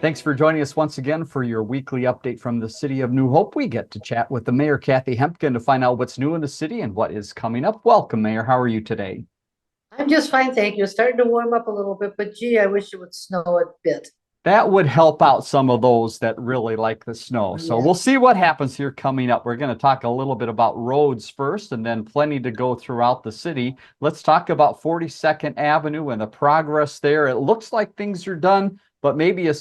Thanks for joining us once again for your weekly update from the city of New Hope. We get to chat with the mayor, Kathi Hemken, to find out what's new in the city and what is coming up. Welcome, Mayor. How are you today? I'm just fine, thank you. It's starting to warm up a little bit, but gee, I wish it would snow a bit. That would help out some of those that really like the snow. So we'll Yes. see what happens here coming up. We're going to talk a little bit about roads first and then plenty to go throughout the city. Let's talk about 42nd Avenue and the progress there. It looks like things are done, but maybe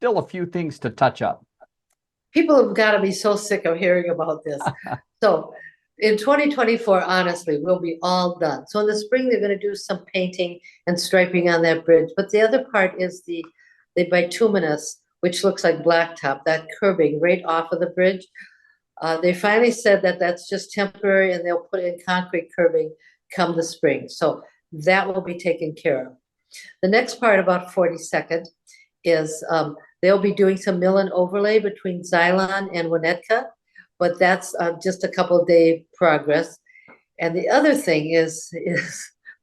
still a few things to touch up. People have got to be so sick of hearing about this. So in 2024, honestly, we'll be all done. So in the spring, they're going to do some painting and striping on that bridge. But the other part is the bituminous, which looks like blacktop, that curbing right off of the bridge. They finally said that that's just temporary and they'll put in concrete curbing come the spring. So that will be taken care of. The next part about 42nd is they'll be doing some mill and overlay between Xylon and Winnetka, but that's just a couple of day progress. And the other thing is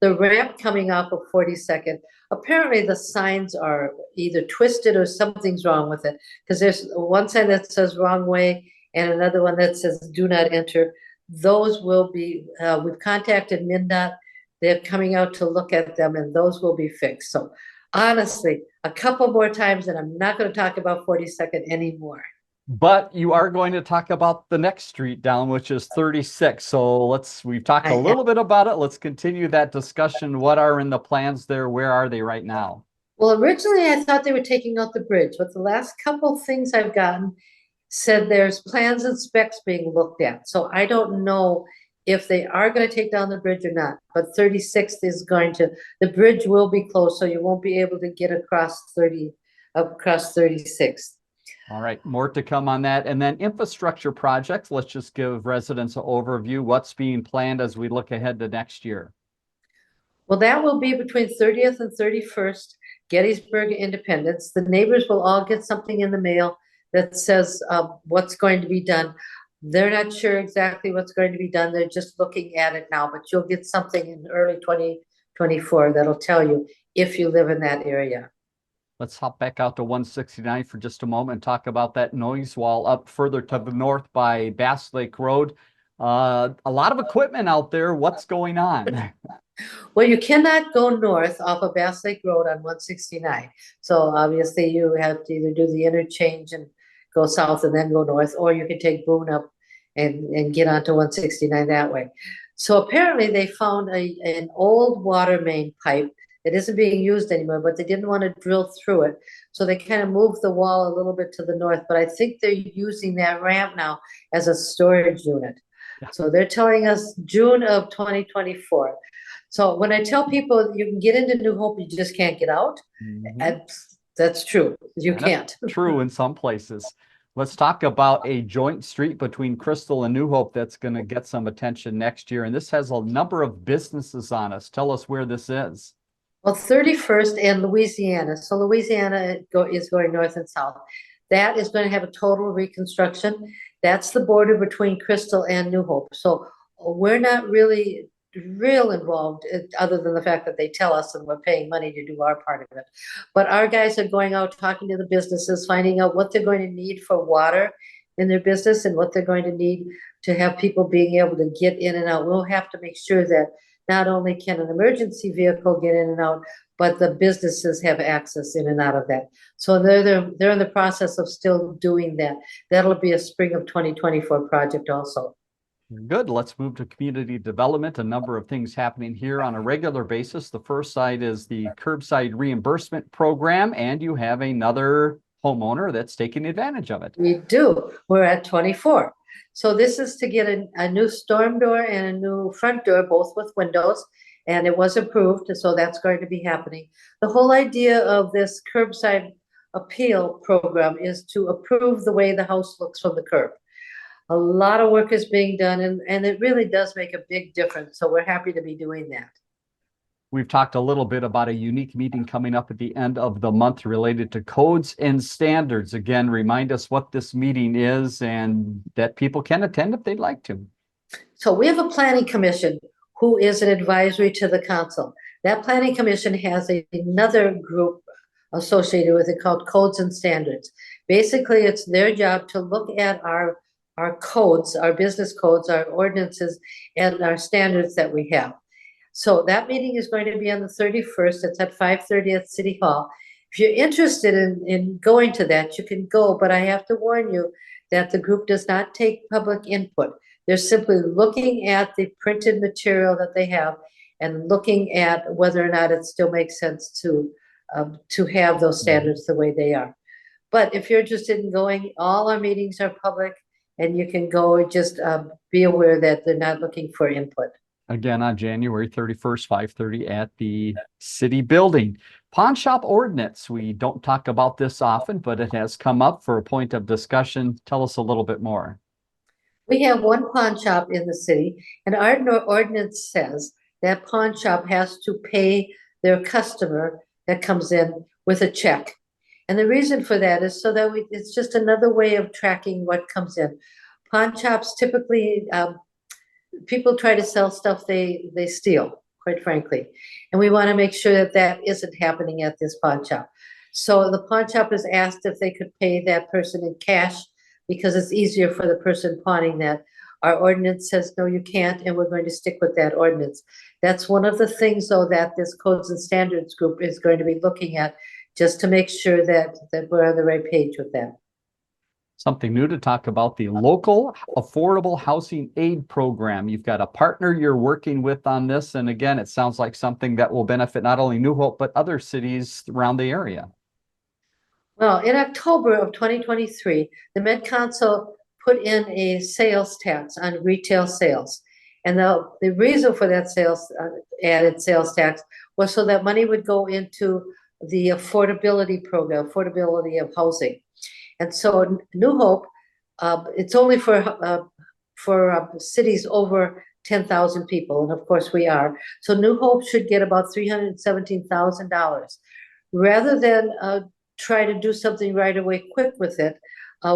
the ramp coming off of 42nd. Apparently the signs are either twisted or something's wrong with it, because there's one sign that says wrong way and another one that says do not enter. Those will be, we've contacted MnDOT. They're coming out to look at them and those will be fixed. So honestly, a couple more times and I'm not going to talk about 42nd anymore. But you are going to talk about the next street down, which is 36. So we've talked a little bit about it. Let's continue that discussion. What are in the plans there? Where are they right now? Well, originally I thought they were taking out the bridge, but the last couple things I've gotten said there's plans and specs being looked at. So I don't know if they are going to take down the bridge or not, but 36th is the bridge will be closed, so you won't be able to get across 36th. All right, more to come on that. And then infrastructure projects, let's just give residents an overview. What's being planned as we look ahead to next year? Well, that will be between 30th and 31st, Gettysburg Independence. The neighbors will all get something in the mail that says what's going to be done. They're not sure exactly what's going to be done. They're just looking at it now, but you'll get something in early 2024 that'll tell you if you live in that area. Let's hop back out to 169 for just a moment and talk about that noise wall up further to the north by Bass Lake Road. A lot of equipment out there. What's going on? Well, you cannot go north off of Bass Lake Road on 169. So obviously you have to either do the interchange and go south and then go north, or you can take Boone up and get onto 169 that way. So apparently they found an old water main pipe. It isn't being used anymore, but they didn't want to drill through it. So they kind of moved the wall a little bit to the north, but I think they're using that ramp now as a storage unit. Yeah. So they're telling us June of 2024. So when I tell people you can get into New Hope, you just can't get out. Mm-hmm. That's true. You can't. True in some places. Let's talk about a joint street between Crystal and New Hope that's going to get some attention next year. And this has a number of businesses on us. Tell us where this is. Well, 31st and Louisiana. So Louisiana is going north and south. That is going to have a total reconstruction. That's the border between Crystal and New Hope. So we're not really real involved other than the fact that they tell us and we're paying money to do our part of it. But our guys are going out talking to the businesses, finding out what they're going to need for water in their business and what they're going to need to have people being able to get in and out. We'll have to make sure that not only can an emergency vehicle get in and out, but the businesses have access in and out of that. So they're in the process of still doing that. That'll be a spring of 2024 project also. Good. Let's move to community development. A number of things happening here on a regular basis. The first side is the curbside reimbursement program, and you have another homeowner that's taking advantage of it. We do. We're at 24. So this is to get a new storm door and a new front door, both with windows, and it was approved. So that's going to be happening. The whole idea of this curbside appeal program is to approve the way the house looks from the curb. A lot of work is being done, and it really does make a big difference. So we're happy to be doing that. We've talked a little bit about a unique meeting coming up at the end of the month related to codes and standards. Again, remind us what this meeting is and that people can attend if they'd like to. So we have a planning commission who is an advisory to the council. That planning commission has another group associated with it called codes and standards. Basically, it's their job to look at our codes, our business codes, our ordinances, and our standards that we have. So that meeting is going to be on the 31st. It's at 5:30 at City Hall. If you're interested in going to that, you can go, but I have to warn you that the group does not take public input. They're simply looking at the printed material that they have and looking at whether or not it still makes sense to have those standards the way they are. But if you're interested in going, all our meetings are public and you can go. Just be aware that they're not looking for input. Again, on January 31st, 5:30 at the city building. Pawn shop ordinance. We don't talk about this often, but it has come up for a point of discussion. Tell us a little bit more. We have one pawn shop in the city, and our ordinance says that pawn shop has to pay their customer that comes in with a check. And the reason for that is so that it's just another way of tracking what comes in. Pawn shops typically, people try to sell stuff they steal, quite frankly. And we want to make sure that that isn't happening at this pawn shop. So the pawn shop is asked if they could pay that person in cash because it's easier for the person pawning that. Our ordinance says, no, you can't, and we're going to stick with that ordinance. That's one of the things, though, that this codes and standards group is going to be looking at, just to make sure that we're on the right page with that. Something new to talk about, the local affordable housing aid program. You've got a partner you're working with on this. And again, it sounds like something that will benefit not only New Hope, but other cities around the area. Well, in October of 2023, the Met Council put in a sales tax on retail sales. And the reason for that added sales tax was so that money would go into the affordability program, affordability of housing. And so New Hope, it's only for cities over 10,000 people, and of course we are. So New Hope should get about $317,000. Rather than try to do something right away quick with it,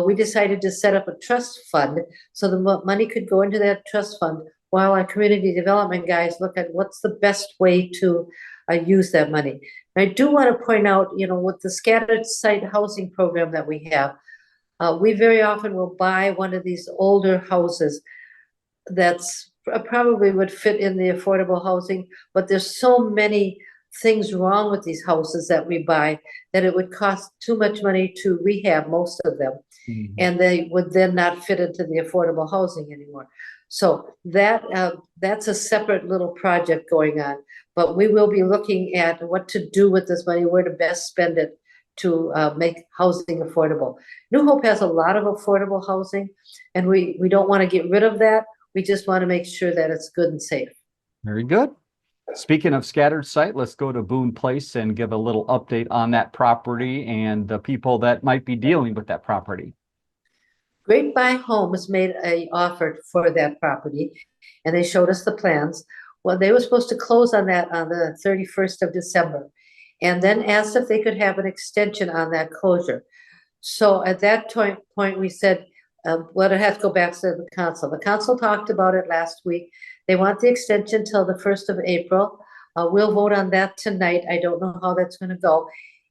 we decided to set up a trust fund so the money could go into that trust fund while our community development guys look at what's the best way to use that money. And I do want to point out, with the scattered site housing program that we have, we very often will buy one of these older houses that's probably would fit in the affordable housing, but there's so many things wrong with these houses that we buy that it would cost too much money to rehab most of them. Mm-hmm. And they would then not fit into the affordable housing anymore. So that's a separate little project going on, but we will be looking at what to do with this money, where to best spend it to make housing affordable. New Hope has a lot of affordable housing, and we don't want to get rid of that. We just want to make sure that it's good and safe. Very good. Speaking of scattered site, let's go to Boone Place and give a little update on that property and the people that might be dealing with that property. Great Buy Homes made an offer for that property, and they showed us the plans. Well, they were supposed to close on that on the 31st of December, and then asked if they could have an extension on that closure. So at that point, we said, well, it has to go back to the council. The council talked about it last week. They want the extension till the 1st of April. We'll vote on that tonight. I don't know how that's going to go.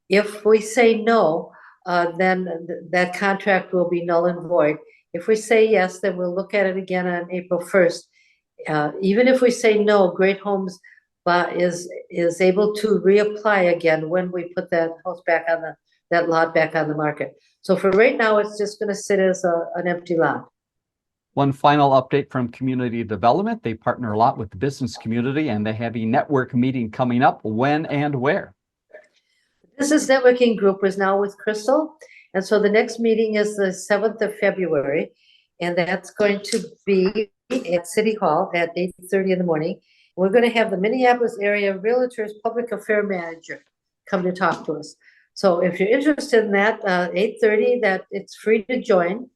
If we say no, then that contract will be null and void. If we say yes, then we'll look at it again on April 1st. Even if we say no, Great Homes is able to reapply again when we put that house back on that lot back on the market. So for right now, it's just going to sit as an empty lot. One final update from community development. They partner a lot with the business community, and they have a network meeting coming up. When and where? Business networking group is now with Crystal. And so the next meeting is the 7th of February. And that's going to be at City Hall at 8:30 in the morning. We're going to have the Minneapolis area Realtors Public Affairs Manager come to talk to us. So if you're interested in that, 8:30, that it's free to join.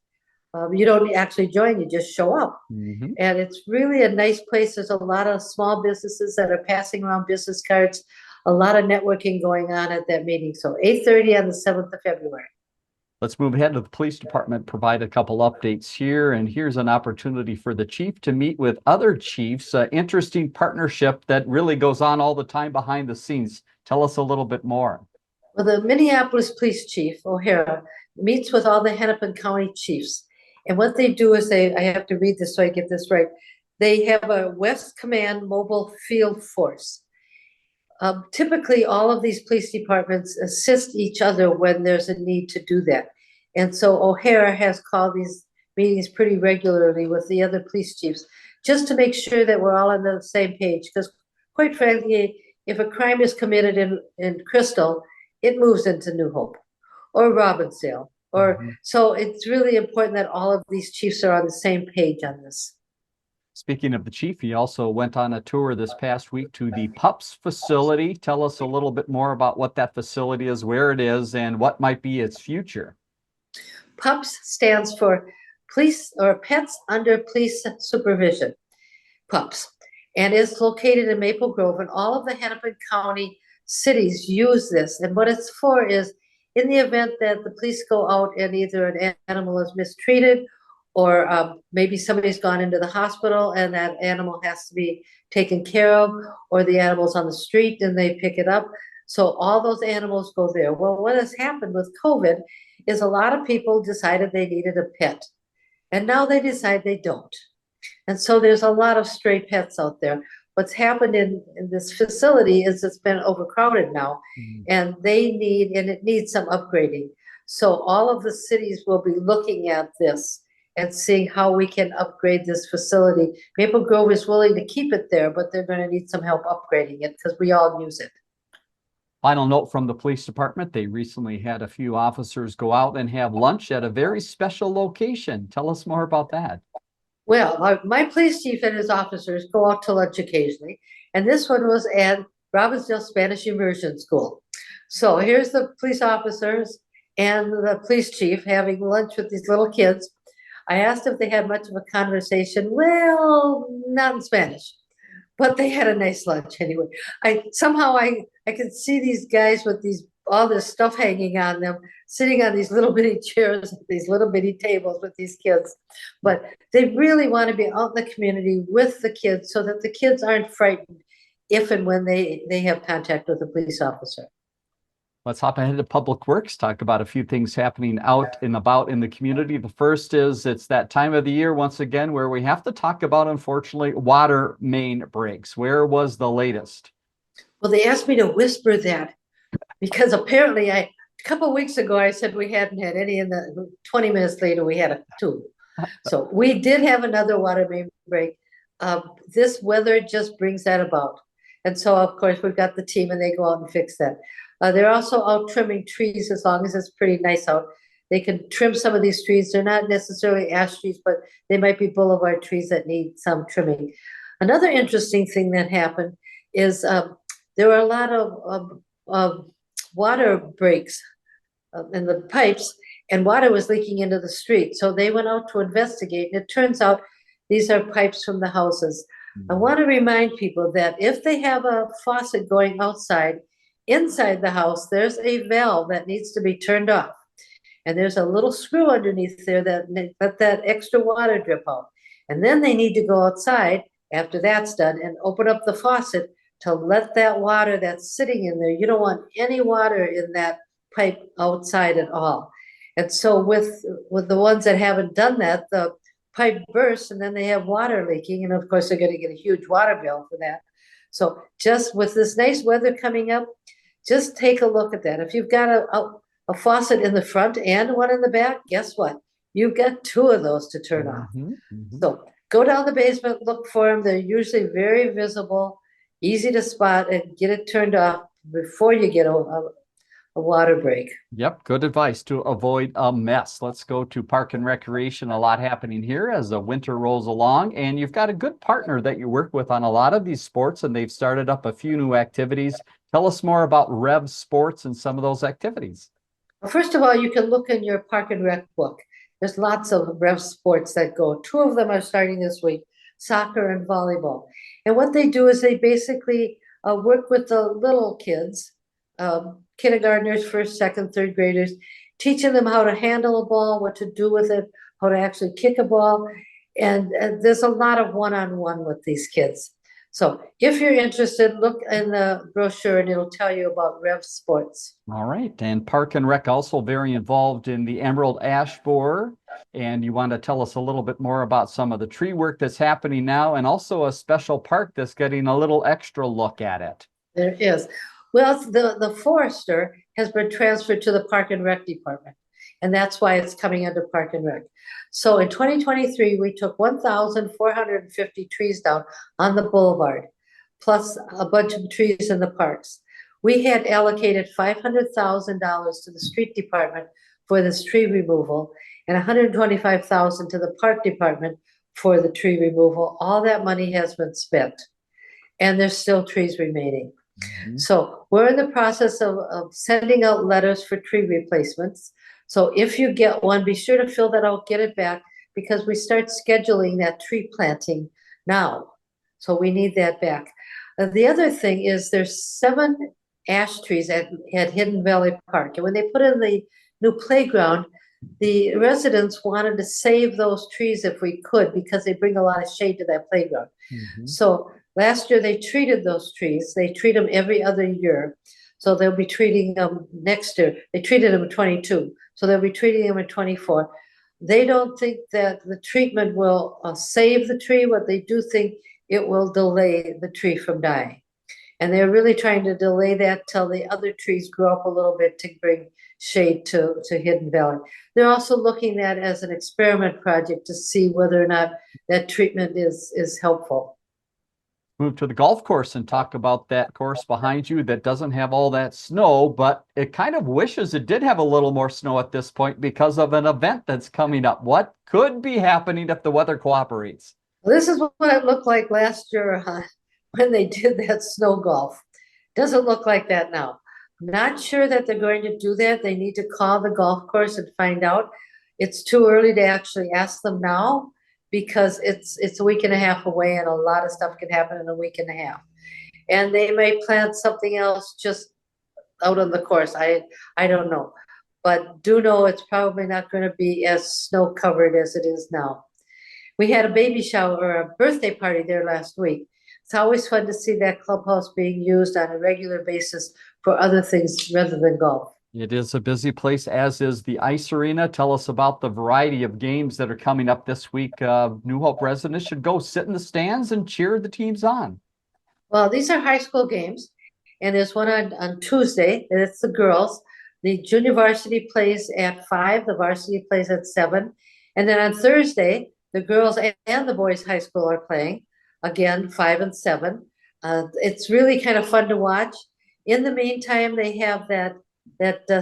You don't actually join, you just show up. Mm-hmm. And it's really a nice place. There's a lot of small businesses that are passing around business cards, a lot of networking going on at that meeting. So 8:30 on the 7th of February. Let's move ahead to the police department, provide a couple updates here. And here's an opportunity for the chief to meet with other chiefs. Interesting partnership that really goes on all the time behind the scenes. Tell us a little bit more. Well, the Minneapolis police chief, O'Hara, meets with all the Hennepin County chiefs. And what they do is I have to read this so I get this right. They have a West Command mobile field force. Typically, all of these police departments assist each other when there's a need to do that. And so O'Hara has called these meetings pretty regularly with the other police chiefs, just to make sure that we're all on the same page. Because quite frankly, if a crime is committed in Crystal, it moves into New Hope or Robbinsdale. So it's really important that all of these chiefs are on the same page on this. Speaking of the chief, he also went on a tour this past week to the PUPS facility. Tell us a little bit more about what that facility is, where it is, and what might be its future. PUPS stands for Police or Pets Under Police Supervision, PUPS, and is located in Maple Grove, and all of the Hennepin County cities use this. And what it's for is in the event that the police go out and either an animal is mistreated or maybe somebody's gone into the hospital and that animal has to be taken care of, or the animal's on the street and they pick it up. So all those animals go there. Well, what has happened with COVID is a lot of people decided they needed a pet, and now they decide they don't. And so there's a lot of stray pets out there. What's happened in this facility is it's been overcrowded now, and it needs some upgrading. So all of the cities will be looking at this and seeing how we can upgrade this facility. Maple Grove is willing to keep it there, but they're going to need some help upgrading it because we all use it. Final note from the police department, they recently had a few officers go out and have lunch at a very special location. Tell us more about that. Well, my police chief and his officers go out to lunch occasionally, and this one was at Robbinsdale Spanish Immersion School. So here's the police officers and the police chief having lunch with these little kids. I asked if they had much of a conversation. Well, not in Spanish, but they had a nice lunch anyway. I could see these guys with all this stuff hanging on them, sitting on these little bitty chairs, these little bitty tables with these kids. But they really want to be out in the community with the kids so that the kids aren't frightened if and when they have contact with a police officer. Let's hop ahead to Public Works, talk about a few things happening out and about in the community. The first is it's that time of the year, once again, where we have to talk about, unfortunately, water main breaks. Where was the latest? Well, they asked me to whisper that because apparently a couple of weeks ago, I said we hadn't had any, and 20 minutes later, we had two. So we did have another water main break. This weather just brings that about. And so, of course, we've got the team and they go out and fix that. They're also out trimming trees as long as it's pretty nice out. They can trim some of these trees. They're not necessarily ash trees, but they might be boulevard trees that need some trimming. Another interesting thing that happened is there were a lot of water breaks in the pipes, and water was leaking into the street. So they went out to investigate, and it turns out these are pipes from the houses. I want to remind people that if they have a faucet going outside, inside the house, there's a valve that needs to be turned off. And there's a little screw underneath there that let that extra water drip out. And then they need to go outside after that's done and open up the faucet to let that water that's sitting in there. You don't want any water in that pipe outside at all. And so with the ones that haven't done that, the pipe bursts and then they have water leaking. And of course, they're going to get a huge water bill for that. So just with this nice weather coming up, just take a look at that. If you've got a faucet in the front and one in the back, guess what? You've got two of those to turn off. So go down the basement, look for them. They're usually very visible, easy to spot, and get it turned off before you get a water break. Yep, good advice to avoid a mess. Let's go to Park and Recreation. A lot happening here as the winter rolls along, and you've got a good partner that you work with on a lot of these sports, and they've started up a few new activities. Tell us more about Rev Sports and some of those activities. Well, first of all, you can look in your Park and Rec book. There's lots of Rev Sports that go. Two of them are starting this week, soccer and volleyball. And what they do is they basically work with the little kids, kindergartners, first, second, third graders, teaching them how to handle a ball, what to do with it, how to actually kick a ball. And there's a lot of one-on-one with these kids. So if you're interested, look in the brochure and it'll tell you about Rev Sports. All right. And Park and Rec also very involved in the Emerald Ash Borer. And you want to tell us a little bit more about some of the tree work that's happening now, and also a special park that's getting a little extra look at it. There is. Well, the forester has been transferred to the Park and Rec department, and that's why it's coming under Park and Rec. So in 2023, we took 1,450 trees down on the boulevard, plus a bunch of trees in the parks. We had allocated $500,000 to the street department for this tree removal and $125,000 to the park department for the tree removal. All that money has been spent, and there's still trees remaining. So we're in the process of sending out letters for tree replacements. So if you get one, be sure to fill that out, get it back, because we start scheduling that tree planting now. So we need that back. The other thing is there's 7 ash trees at Hidden Valley Park. And when they put in the new playground, the residents wanted to save those trees if we could, because they bring a lot of shade to that playground. So last year they treated those trees. They treat them every other year. So they'll be treating them next year. They treated them in 22. So they'll be treating them in 24. They don't think that the treatment will save the tree, but they do think it will delay the tree from dying. And they're really trying to delay that till the other trees grow up a little bit to bring shade to Hidden Valley. They're also looking at it as an experiment project to see whether or not that treatment is helpful. Move to the golf course and talk about that course behind you that doesn't have all that snow, but it kind of wishes it did have a little more snow at this point because of an event that's coming up. What could be happening if the weather cooperates? This is what it looked like last year when they did that snow golf. Doesn't look like that now. Not sure that they're going to do that. They need to call the golf course and find out. It's too early to actually ask them now, because it's a week and a half away and a lot of stuff can happen in a week and a half. And they may plan something else just out on the course. I don't know. But do know it's probably not going to be as snow covered as it is now. We had a baby shower or a birthday party there last week. It's always fun to see that clubhouse being used on a regular basis for other things rather than golf. It is a busy place, as is the ice arena. Tell us about the variety of games that are coming up this week. New Hope residents should go sit in the stands and cheer the teams on. Well, these are high school games, and there's one on Tuesday, and it's the girls. The junior varsity plays at 5, the varsity plays at 7. And then on Thursday, the girls and the boys high school are playing, again, 5 and 7. It's really kind of fun to watch. In the meantime, they have that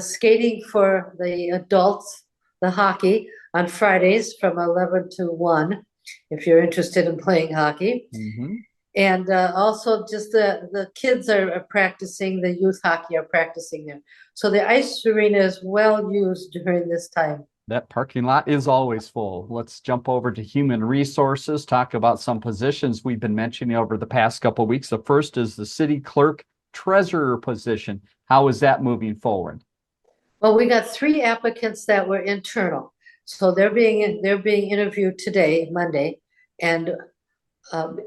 skating for the adults, the hockey, on Fridays from 11 to 1, if you're interested in playing hockey. And also just the kids are practicing, the youth hockey are practicing there. So the ice arena is well used during this time. That parking lot is always full. Let's jump over to human resources, talk about some positions we've been mentioning over the past couple of weeks. The first is the city clerk treasurer position. How is that moving forward? Well, we got 3 applicants that were internal. So they're being interviewed today, Monday. And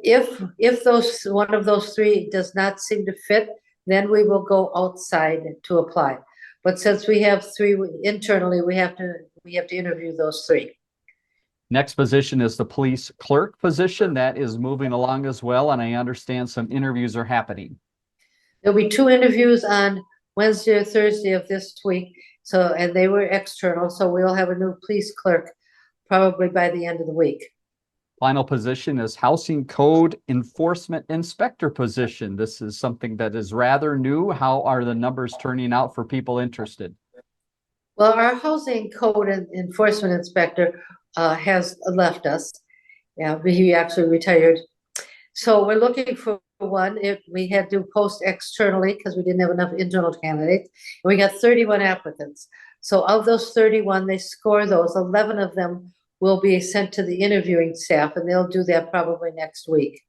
if one of those 3 does not seem to fit, then we will go outside to apply. But since we have 3 internally, we have to interview those 3. Next position is the police clerk position. That is moving along as well, and I understand some interviews are happening. There'll be 2 interviews on Wednesday or Thursday of this week. So, and they were external, so we'll have a new police clerk probably by the end of the week. Final position is housing code enforcement inspector position. This is something that is rather new. How are the numbers turning out for people interested? Well, our housing code enforcement inspector has left us. Yeah, he actually retired. So we're looking for one. We had to post externally because we didn't have enough internal candidates. And we got 31 applicants. So of those 31, they score those. 11 of them will be sent to the interviewing staff, and they'll do that probably next week.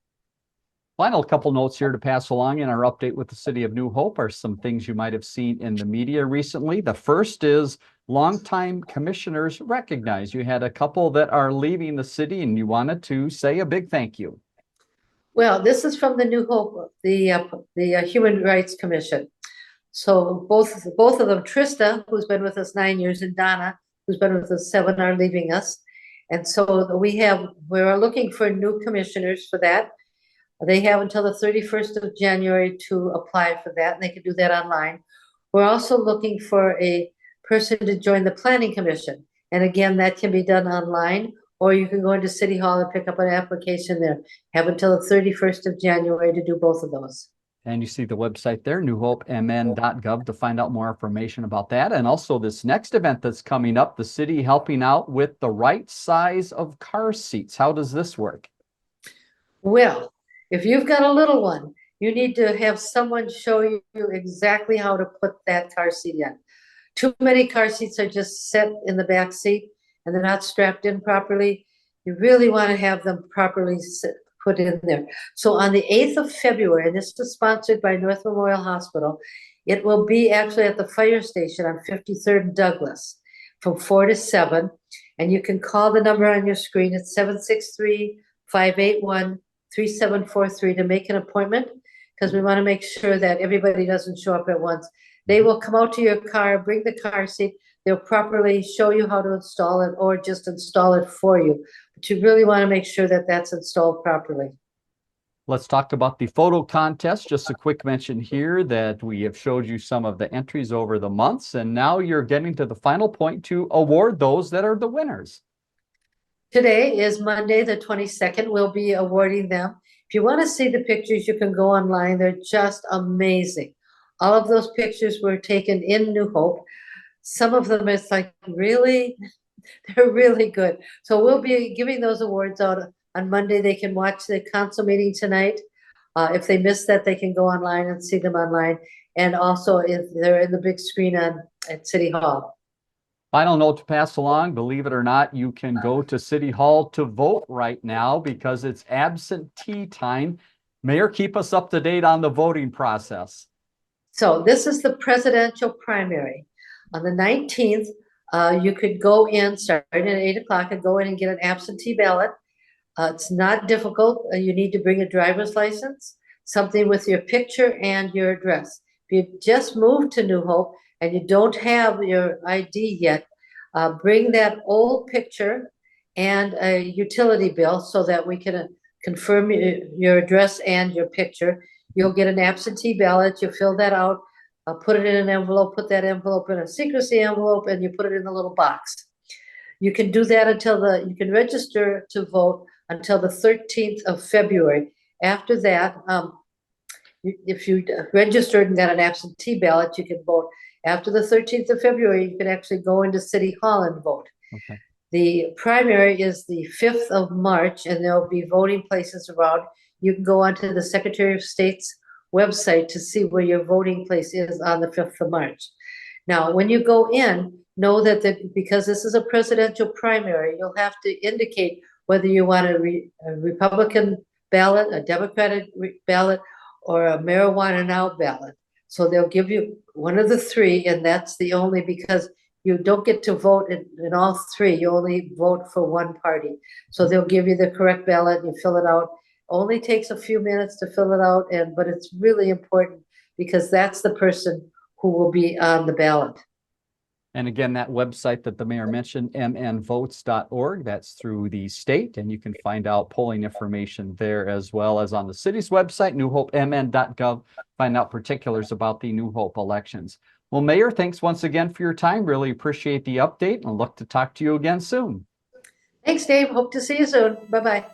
Final couple notes here to pass along in our update with the City of New Hope are some things you might have seen in the media recently. The first is longtime commissioners recognized. You had a couple that are leaving the city, and you wanted to say a big thank you. Well, this is from the New Hope, the Human Rights Commission. So both of them, Trista, who's been with us 9 years, and Donna, who's been with us 7, are leaving us. And so we're looking for new commissioners for that. They have until the 31st of January to apply for that, and they can do that online. We're also looking for a person to join the Planning Commission. And again, that can be done online, or you can go into City Hall and pick up an application there. Have until the 31st of January to do both of those. And you see the website there, newhopemn.gov, to find out more information about that. And also this next event that's coming up, the city helping out with the right size of car seats. How does this work? Well, if you've got a little one, you need to have someone show you exactly how to put that car seat in. Too many car seats are just set in the back seat and they're not strapped in properly. You really want to have them properly put in there. So on the 8th of February, and this is sponsored by North Memorial Hospital, it will be actually at the fire station on 53rd and Douglas from 4 to 7. And you can call the number on your screen at 763-581-3743 to make an appointment, because we want to make sure that everybody doesn't show up at once. They will come out to your car, bring the car seat. They'll properly show you how to install it or just install it for you. But you really want to make sure that that's installed properly. Let's talk about the photo contest. Just a quick mention here that we have showed you some of the entries over the months, and now you're getting to the final point to award those that are the winners. Today is Monday, the 22nd. We'll be awarding them. If you want to see the pictures, you can go online. They're just amazing. All of those pictures were taken in New Hope. Some of them, it's like, really? They're really good. So we'll be giving those awards out on Monday. They can watch the council meeting tonight. If they miss that, they can go online and see them online. And also, if they're in the big screen at City Hall. Final note to pass along, believe it or not, you can go to City Hall to vote right now because it's absentee time. Mayor, keep us up to date on the voting process. So this is the presidential primary. On the 19th, you could go in, starting at 8 o'clock, and go in and get an absentee ballot. It's not difficult. You need to bring a driver's license, something with your picture and your address. If you just moved to New Hope and you don't have your ID yet, bring that old picture and a utility bill so that we can confirm your address and your picture. You'll get an absentee ballot. You fill that out, put it in an envelope, put that envelope in a secrecy envelope, and you put it in a little box. You can do that you can register to vote until the 13th of February. After that, if you registered and got an absentee ballot, you can vote. After the 13th of February, you can actually go into City Hall and vote. Okay. The primary is the 5th of March, and there'll be voting places around. You can go onto the Secretary of State's website to see where your voting place is on the 5th of March. Now, when you go in, know that because this is a presidential primary, you'll have to indicate whether you want a Republican ballot, a Democratic ballot, or a marijuana now ballot. So they'll give you one of the three, and that's the only, because you don't get to vote in all three. You only vote for one party. So they'll give you the correct ballot, and you fill it out. Only takes a few minutes to fill it out, but it's really important because that's the person who will be on the ballot. And again, that website that the mayor mentioned, mnvotes.org, that's through the state, and you can find out polling information there, as well as on the city's website, newhopemn.gov, find out particulars about the New Hope elections. Well, Mayor, thanks once again for your time. Really appreciate the update and look to talk to you again soon. Thanks, Dave. Hope to see you soon. Bye-bye.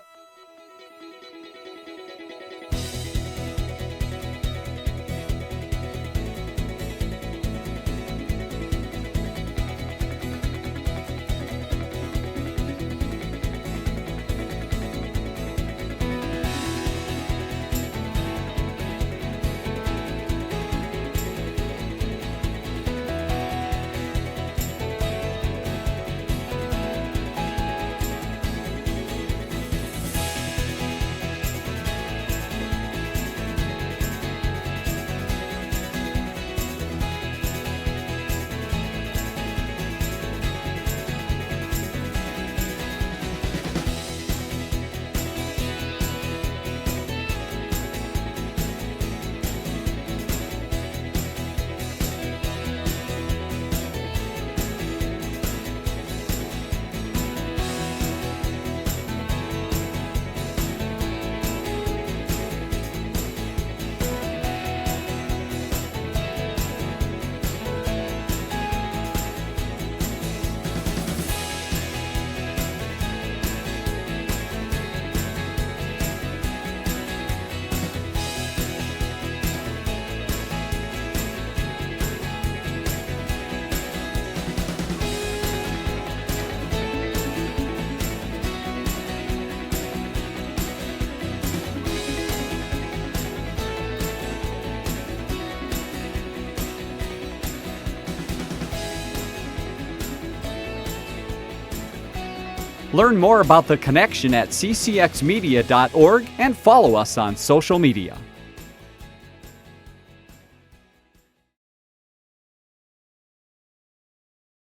Learn more about the connection at ccxmedia.org and follow us on social media.